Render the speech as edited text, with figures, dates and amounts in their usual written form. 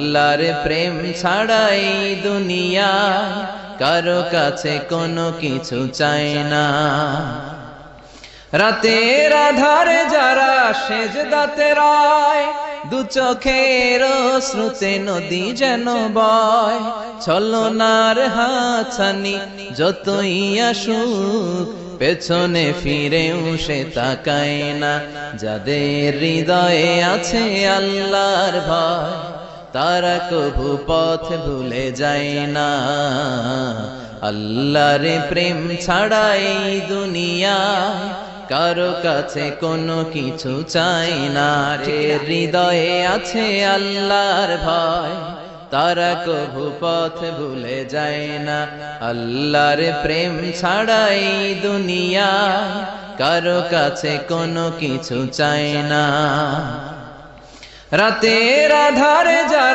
আল্লাহর প্রেম ছাড়াই দুনিয়ায় কারো কাছে কোনো কিছু চায় না। রাতের আধারে যারা সেজদাতে রায়, দু চোখের শ্রুতে নদী যেন বয়। ছলনার হাতছানি যতই আসুক, পেছনে ফিরেও সে তাকায় না। যাদের হৃদয়ে আছে আল্লাহর ভয়, তারা কভু পথ ভুলে যায় না। আল্লাহর প্রেম ছাড়াই দুনিয়ায় কারো কাছে কোনো কিছু চাই না। হৃদয়ে আছে আল্লাহর ভয়, তারা কভু পথ ভুলে যায় না। আল্লাহর প্রেম ছাড়াই দুনিয়ায় কারো কাছে কোনো কিছু চাই না। রাতের আধারে যারা